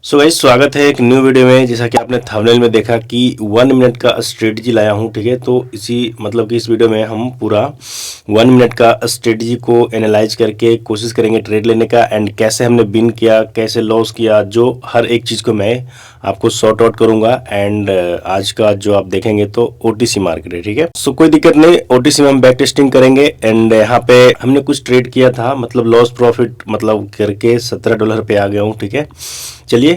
So guys, स्वागत है एक न्यू वीडियो में। जैसा कि आपने थंबनेल में देखा कि 1 मिनट का स्ट्रेटजी लाया हूं, ठीक है। तो इसी मतलब कि इस वीडियो में हम पूरा 1 मिनट का स्ट्रेटजी को एनालाइज करके कोशिश करेंगे ट्रेड लेने का, एंड कैसे हमने विन किया, कैसे लॉस किया, जो हर एक चीज़ को मैं आपको सॉर्ट आउट करूंगा। एंड आज का जो आप देखेंगे तो ओटीसी मार्केट है, ठीक है। सो कोई दिक्कत नहीं, ओटीसी में हम बैक टेस्टिंग करेंगे। एंड यहाँ पे हमने कुछ ट्रेड किया था, मतलब लॉस प्रॉफिट मतलब करके $17 पे आ गया हूँ, ठीक है। चलिए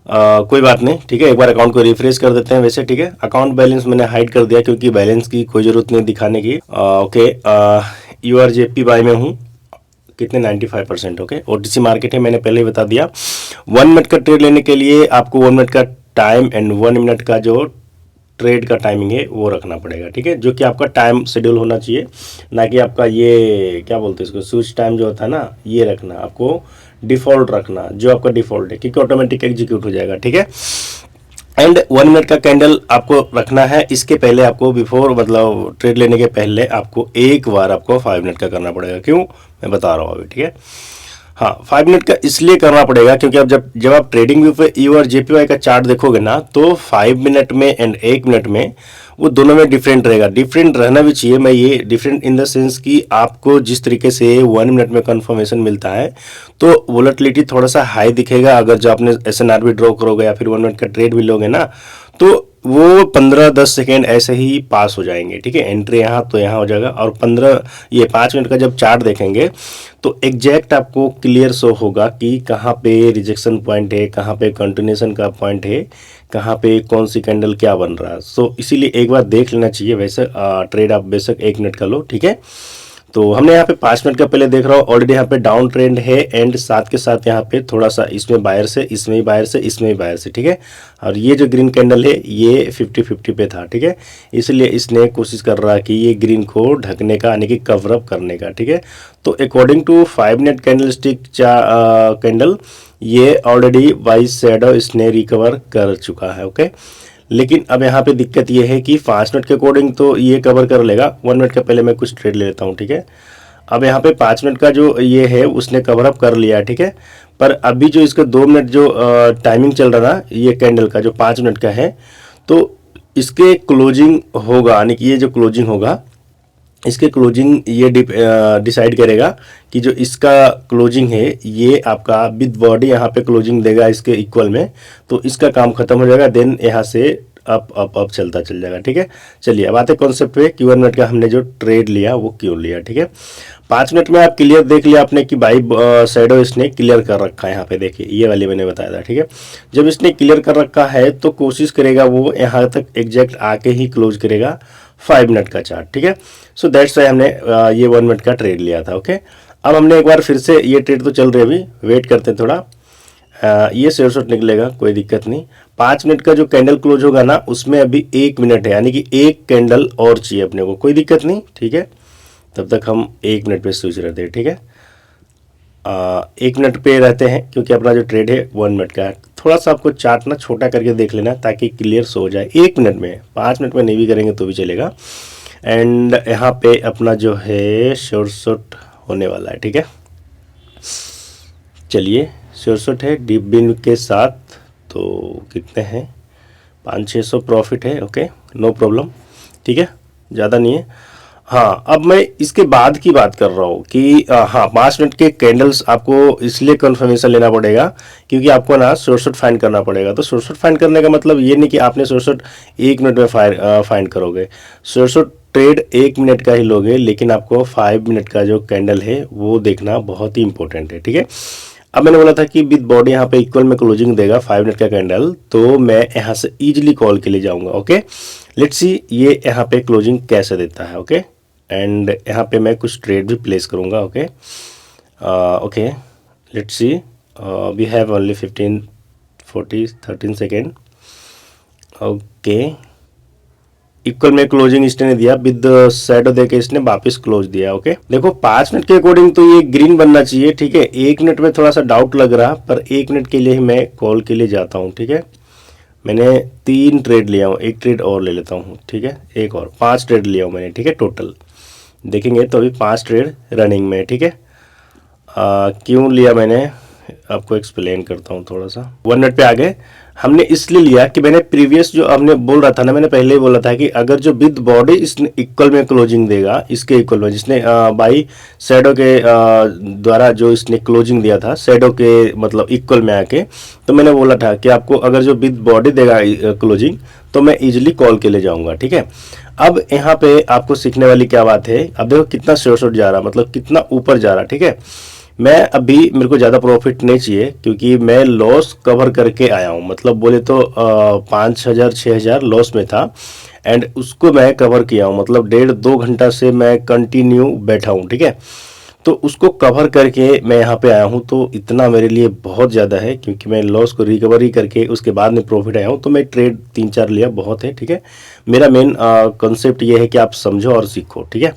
कोई बात नहीं, ठीक है। एक बार अकाउंट को रिफ्रेश कर देते हैं वैसे, ठीक है। अकाउंट बैलेंस मैंने हाइड कर दिया क्योंकि बैलेंस की कोई ज़रूरत नहीं दिखाने की। ओके, URJP बाय में हूँ, कितने 95%, ओके। ओटीसी मार्केट है, मैंने पहले ही बता दिया। 1 मिनट का ट्रेड लेने के लिए आपको 1 मिनट का टाइम एंड 1 मिनट का जो ट्रेड का टाइमिंग है वो रखना पड़ेगा, ठीक है। जो कि आपका टाइम शेड्यूल होना चाहिए, ना कि आपका ये क्या बोलते हैं इसको, स्विच टाइम जो होता है ना, ये रखना आपको, डिफ़ॉल्ट रखना जो आपका डिफ़ॉल्ट है, क्योंकि ऑटोमेटिक एग्जीक्यूट हो जाएगा, ठीक है। एंड 1 मिनट का कैंडल आपको रखना है। इसके पहले आपको बिफोर मतलब ट्रेड लेने के पहले आपको एक बार आपको 5 मिनट का करना पड़ेगा। क्यों, मैं बता रहा हूँ अभी, ठीक है। हाँ, 5 मिनट का इसलिए करना पड़ेगा क्योंकि आप जब आप ट्रेडिंग व्यू पे यू और जेपीवाई का चार्ट देखोगे ना, तो 5 मिनट में एंड 1 मिनट में वो दोनों में डिफरेंट रहेगा। डिफरेंट रहना भी चाहिए। मैं ये डिफरेंट इन द सेंस कि आपको जिस तरीके से 1 मिनट में कंफर्मेशन मिलता है तो वोलेटिलिटी थोड़ा सा हाई दिखेगा। अगर जो आपने SNR भी ड्रॉ करोगे या फिर 1 मिनट का ट्रेड भी लोगे ना, तो वो 15-10 सेकेंड ऐसे ही पास हो जाएंगे, ठीक है। एंट्री यहाँ तो यहाँ हो जाएगा, और 5 मिनट का जब चार्ट देखेंगे तो एग्जैक्ट आपको क्लियर शो होगा कि कहाँ पे रिजेक्शन पॉइंट है, कहाँ पे कंटिन्यूशन का पॉइंट है, कहाँ पे कौन सी कैंडल क्या बन रहा है। सो इसीलिए एक बार देख लेना चाहिए। वैसे ट्रेड आप बेशक 1 मिनट का लो, ठीक है। तो हमने यहाँ पे 5 मिनट का पहले देख रहा हूँ, ऑलरेडी यहाँ पे डाउन ट्रेंड है, एंड साथ के साथ यहाँ पे थोड़ा सा इसमें बायर से, इसमें भी बायर से, इसमें भी बायर से, ठीक है। और ये जो ग्रीन कैंडल है ये 50-50 पे था, ठीक है। इसलिए इसने कोशिश कर रहा है कि ये ग्रीन को ढकने का, यानी कि कवर अप करने का, ठीक है। तो according to 5 minute candlestick candle, ये ऑलरेडी वाइट शैडो इसने रिकवर कर चुका है, ओके। लेकिन अब यहाँ पे दिक्कत ये है कि 5 मिनट के अकॉर्डिंग तो ये कवर कर लेगा। 1 मिनट का पहले मैं कुछ ट्रेड ले लेता हूँ, ठीक है। अब यहाँ पे 5 मिनट का जो ये है उसने कवर अप कर लिया है, ठीक है। पर अभी जो इसका 2 मिनट जो टाइमिंग चल रहा ना, ये कैंडल का जो 5 मिनट का है, तो इसके क्लोजिंग होगा, यानी कि ये जो क्लोजिंग होगा, इसके क्लोजिंग ये डिसाइड करेगा कि जो इसका क्लोजिंग है ये आपका विद बॉडी यहाँ पे क्लोजिंग देगा इसके इक्वल में, तो इसका काम खत्म हो जाएगा। देन यहाँ से अप अप अप चलता चल जाएगा, ठीक है। चलिए अब आते कॉन्सेप्ट पे कि 1 मिनट का हमने जो ट्रेड लिया वो क्यों लिया, ठीक है। 5 मिनट में आप क्लियर देख लिया आपने कि भाई शैडो इसने क्लियर कर रखा है। यहाँ पे देखिए ये वाली मैंने बताया था, ठीक है। जब इसने क्लियर कर रखा है तो कोशिश करेगा वो यहाँ तक एग्जैक्ट आके ही क्लोज करेगा 5 मिनट का चार्ट, ठीक है। सो दैट्स वाई हमने ये 1 मिनट का ट्रेड लिया था, ओके। अब हमने एक बार फिर से, ये ट्रेड तो चल रही है, अभी वेट करते हैं थोड़ा। ये शेयर शॉट निकलेगा, कोई दिक्कत नहीं। 5 मिनट का जो कैंडल क्लोज होगा ना, उसमें अभी 1 मिनट है, यानी कि एक कैंडल और चाहिए अपने को, कोई दिक्कत नहीं, ठीक है। तब तक हम 1 मिनट पे स्विच रहते हैं, ठीक है। 1 मिनट पे रहते हैं क्योंकि अपना जो ट्रेड है 1 मिनट का है। थोड़ा सा आपको चार्ट ना छोटा करके देख लेना ताकि क्लियर सो हो जाए। 1 मिनट में, 5 मिनट में नहीं भी करेंगे तो भी चलेगा। एंड यहाँ पे अपना जो है शॉर्ट शॉट होने वाला है, ठीक है। चलिए शॉर्ट शॉट है डीप बिन के साथ, तो कितने हैं, 500-600 प्रॉफिट है, ओके, नो प्रॉब्लम, ठीक है, ज़्यादा नहीं है। हाँ, अब मैं इसके बाद की बात कर रहा हूँ कि हाँ, 5 मिनट के कैंडल्स आपको इसलिए कंफर्मेशन लेना पड़ेगा क्योंकि आपको ना शॉर्ट शॉट फाइंड करना पड़ेगा। तो शॉर्ट शॉट फाइंड करने का मतलब ये नहीं कि आपने शॉर्ट शॉट 1 मिनट में फाइंड करोगे। शॉर्ट शॉट ट्रेड 1 मिनट का ही लोगे, लेकिन आपको 5 मिनट का जो कैंडल है वो देखना बहुत ही इंपॉर्टेंट है, ठीक है। अब मैंने बोला था कि विद बॉडी यहाँ पे इक्वल में क्लोजिंग देगा 5 मिनट का कैंडल, तो मैं यहाँ से इजीली कॉल के लिए जाऊँगा, ओके। लेट्स सी ये यहाँ पे क्लोजिंग कैसे देता है, ओके। एंड यहाँ पे मैं कुछ ट्रेड भी प्लेस करूँगा, okay. Okay, let's see, we have only 13 second, okay. Equal में क्लोजिंग इसने दिया, विद शैडो देके इसने वापस क्लोज दिया, ओके। देखो 5 मिनट के अकॉर्डिंग तो ये ग्रीन बनना चाहिए, ठीक है। 1 मिनट में थोड़ा सा डाउट लग रहा, पर 1 मिनट के लिए ही मैं कॉल के लिए जाता हूँ, ठीक है। मैंने 3 ट्रेड लिया हूँ, एक ट्रेड और ले लेता हूँ, ठीक है, एक और 5 ट्रेड लिया हूँ मैंने, ठीक है। टोटल देखेंगे तो अभी 5 ट्रेड रनिंग में, ठीक है। क्यों लिया मैंने, आपको एक्सप्लेन करता हूँ थोड़ा सा। 1 मिनट पे आ गए। हमने इसलिए लिया कि मैंने प्रीवियस जो हमने बोल रहा था ना, मैंने पहले ही बोला था कि अगर जो विद बॉडी इसने इक्वल में क्लोजिंग देगा, इसके इक्वल में जिसने बाई शैडो के द्वारा जो इसने क्लोजिंग दिया था शैडो के मतलब इक्वल में आके, तो मैंने बोला था कि आपको अगर जो विद बॉडी देगा क्लोजिंग तो मैं इजीली कॉल के ले जाऊंगा। ठीक है, अब यहाँ पे आपको सीखने वाली क्या बात है, अब देखो कितना शॉर्ट जा रहा, मतलब कितना ऊपर जा रहा। ठीक है, मैं अभी मेरे को ज़्यादा प्रॉफिट नहीं चाहिए क्योंकि मैं लॉस कवर करके आया हूँ, मतलब बोले तो 5,000 6,000 लॉस में था एंड उसको मैं कवर किया हूँ, मतलब 1.5-2 घंटा से मैं कंटिन्यू बैठा हूँ। ठीक है, तो उसको कवर करके मैं यहाँ पे आया हूँ, तो इतना मेरे लिए बहुत ज़्यादा है क्योंकि मैं लॉस को रिकवरी करके उसके बाद में प्रॉफिट आया हूँ। तो मैं ट्रेड 3-4 लिया, बहुत है। ठीक है, मेरा मेन कॉन्सेप्ट ये है कि आप समझो और सीखो। ठीक है,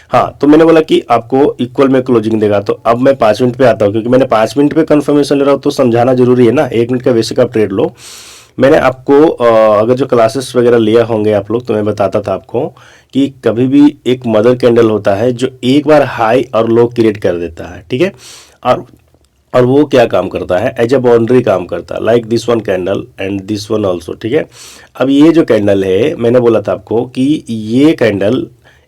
हाँ, तो मैंने बोला कि आपको इक्वल में क्लोजिंग देगा, तो अब मैं 5 मिनट पे आता हूँ क्योंकि मैंने 5 मिनट पे कंफर्मेशन ले रहा हूँ तो समझाना जरूरी है ना। 1 मिनट का बेसिक आप ट्रेड लो। मैंने आपको अगर जो क्लासेस वगैरह लिया होंगे आप लोग, तो मैं बताता था आपको कि कभी भी एक मदर कैंडल होता है जो एक बार हाई और लो क्रिएट कर देता है। ठीक है, और वो क्या काम करता है, एज ए बाउंड्री काम करता है, like this one candle and this one also. ठीक है, अब ये जो कैंडल है, मैंने बोला था आपको कि ये कैंडल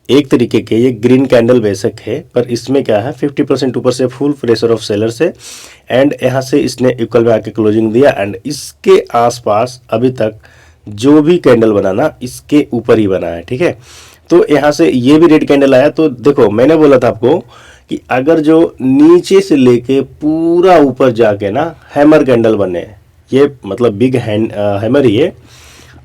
एक तरीके के ये ग्रीन कैंडल बेशक है, पर इसमें क्या है 50% ऊपर से फुल प्रेशर ऑफ सेलर से एंड यहाँ से इसने इक्वल में आके क्लोजिंग दिया एंड इसके आसपास अभी तक जो भी कैंडल बना ना इसके ऊपर ही बना है। ठीक है, तो यहाँ से ये भी रेड कैंडल आया। तो देखो मैंने बोला था आपको कि अगर जो नीचे से लेके पूरा ऊपर जाके ना हैमर कैंडल बने, ये मतलब बिग हैमर ही है,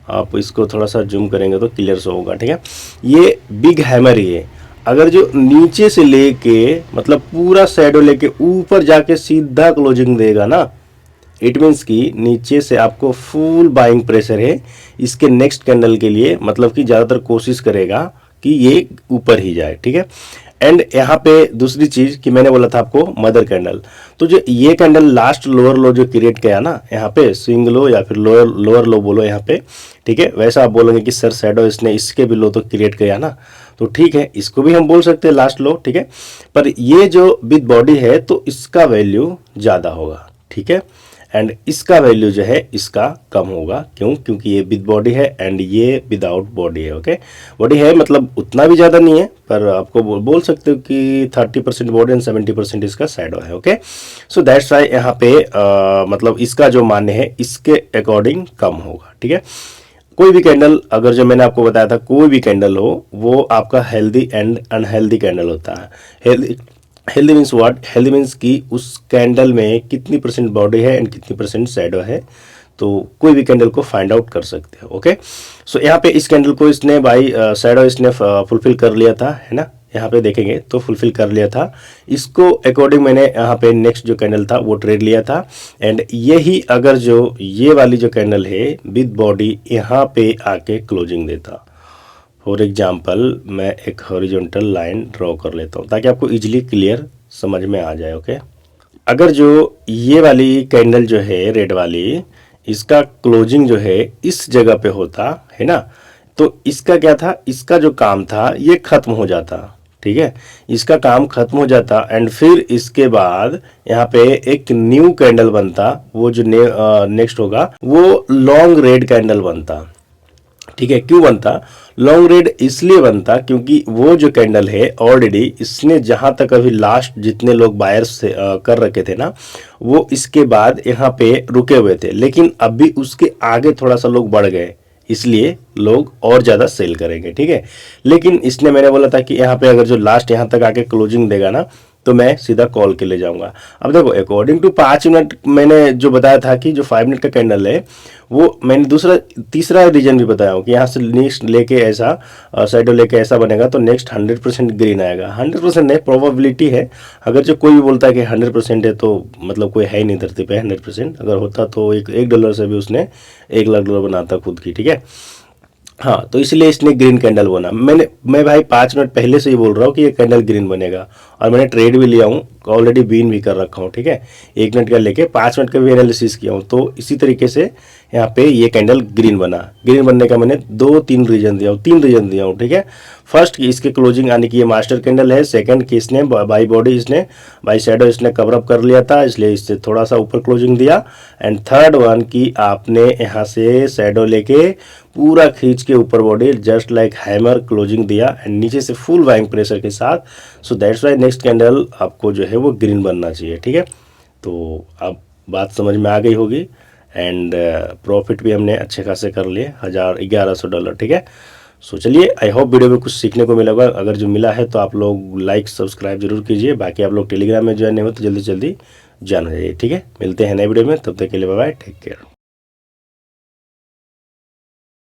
आप इसको थोड़ा सा जूम करेंगे तो क्लियर से होगा। ठीक है, ये बिग हैमर ही है। अगर जो नीचे से लेके मतलब पूरा शैडो लेके ऊपर जाके सीधा क्लोजिंग देगा ना, इट मीन्स कि नीचे से आपको फुल बाइंग प्रेशर है इसके नेक्स्ट कैंडल के लिए, मतलब कि ज़्यादातर कोशिश करेगा कि ये ऊपर ही जाए। ठीक है, एंड यहाँ पे दूसरी चीज कि मैंने बोला था आपको मदर कैंडल, तो जो ये कैंडल लास्ट लोअर लो जो क्रिएट किया ना यहाँ पे स्विंग लो या फिर लोअर लो बोलो यहाँ पे। ठीक है, वैसा आप बोलोगे कि सर शैडो इसने इसके भी लो तो क्रिएट किया ना, तो ठीक है इसको भी हम बोल सकते हैं लास्ट लो। ठीक है, पर ये जो विद बॉडी है तो इसका वैल्यू ज़्यादा होगा। ठीक है, एंड इसका वैल्यू जो है इसका कम होगा, क्यों, क्योंकि ये विद बॉडी है एंड ये विदाउट बॉडी है। ओके, बॉडी है मतलब उतना भी ज़्यादा नहीं है, पर आपको बोल सकते हो कि 30% बॉडी एंड 70% इसका शैडो है। ओके, सो दैट्स वाई यहाँ पे मतलब इसका जो मान्य है इसके अकॉर्डिंग कम होगा। ठीक है, कोई भी कैंडल अगर जो मैंने आपको बताया था कोई भी कैंडल हो वो आपका हेल्दी एंड अनहेल्दी कैंडल होता है। Healthy means what, healthy means कि उस कैंडल में कितनी परसेंट बॉडी है एंड कितनी परसेंट शैडो है, तो कोई भी कैंडल को फाइंड आउट कर सकते हो। ओके, सो यहाँ पे इस कैंडल को इसने बाई शैडो इसने फुलफिल कर लिया था, है ना, यहाँ पे देखेंगे तो फुलफिल कर लिया था। इसको अकॉर्डिंग मैंने यहाँ पे नेक्स्ट जो कैंडल था वो ट्रेड लिया था एंड यही अगर जो ये वाली जो कैंडल है विद बॉडी यहाँ पे आके क्लोजिंग देता, फॉर एग्जाम्पल मैं एक हॉरिजॉन्टल लाइन ड्रॉ कर लेता हूँ ताकि आपको इजीली क्लियर समझ में आ जाए। ओके, अगर जो ये वाली कैंडल जो है रेड वाली, इसका क्लोजिंग जो है इस जगह पे होता है ना, तो इसका क्या था, इसका जो काम था ये खत्म हो जाता। ठीक है, इसका काम खत्म हो जाता एंड फिर इसके बाद यहाँ पे एक न्यू कैंडल बनता, वो जो नेक्स्ट होगा वो लॉन्ग रेड कैंडल बनता। ठीक है, क्यों बनता लॉन्ग रेड, इसलिए बनता क्योंकि वो जो कैंडल है ऑलरेडी इसने जहां तक अभी लास्ट जितने लोग बायर्स से कर रखे थे ना वो इसके बाद यहाँ पे रुके हुए थे, लेकिन अभी उसके आगे थोड़ा सा लोग बढ़ गए इसलिए लोग और ज़्यादा सेल करेंगे। ठीक है, लेकिन इसने मैंने बोला था कि यहाँ पे अगर जो लास्ट यहाँ तक आके क्लोजिंग देगा ना तो मैं सीधा कॉल के ले जाऊंगा। अब देखो अकॉर्डिंग टू 5 मिनट मैंने जो बताया था कि जो 5 मिनट का कैंडल है वो मैंने तीसरा रीजन भी बताया हूँ कि यहाँ से नेक्स्ट लेके ऐसा साइडो लेके ऐसा बनेगा तो नेक्स्ट 100% ग्रीन आएगा। 100% नहीं, प्रोबेबिलिटी है। अगर जो कोई भी बोलता है कि 100% है तो मतलब कोई है ही नहीं धरती पे 100%। अगर होता तो एक डॉलर से भी उसने 1 लाख डॉलर बनाता खुद की। ठीक है, हाँ, तो इसलिए इसने ग्रीन कैंडल बना। मैं भाई 5 मिनट पहले से ही बोल रहा हूँ कि ये कैंडल ग्रीन बनेगा और मैंने ट्रेड भी लिया हूँ ऑलरेडी बीन भी कर रखा हूँ, ठीक है। 1 मिनट का लेके 5 मिनट का भी एनालिसिस किया हूँ। तो इसी तरीके से यहाँ पे ये कैंडल ग्रीन बना। ग्रीन बनने का मैंने 2-3 रीजन दिया हूँ, 3 रीजन दिया हूँ, ठीक है। फर्स्ट कि इसके क्लोजिंग आने की ये मास्टर कैंडल है। सेकंड कि इसने बाई बॉडी, इसने बाई शैडो इसने कवर अप कर लिया था, इसलिए इससे थोड़ा सा ऊपर क्लोजिंग दिया। एंड थर्ड वन कि आपने यहाँ से शैडो लेके पूरा खींच के ऊपर body just like hammer closing दिया एंड नीचे से फुल बाइंग प्रेशर के साथ। So that's why next candle आपको जो है वो ग्रीन बनना चाहिए, ठीक है। तो अब बात समझ में आ गई होगी। एंड प्रॉफिट भी हमने अच्छे खासे कर लिए, $1100, ठीक है। सो चलिए, आई होप वीडियो में कुछ सीखने को मिला होगा। अगर जो मिला है तो आप लोग लाइक सब्सक्राइब जरूर कीजिए। बाकी आप लोग टेलीग्राम में ज्वाइन नहीं हो तो जल्दी जल्दी ज्वाइन हो जाइए, ठीक है। मिलते हैं नए वीडियो में, तब तक के लिए बाय बाय, टेक केयर।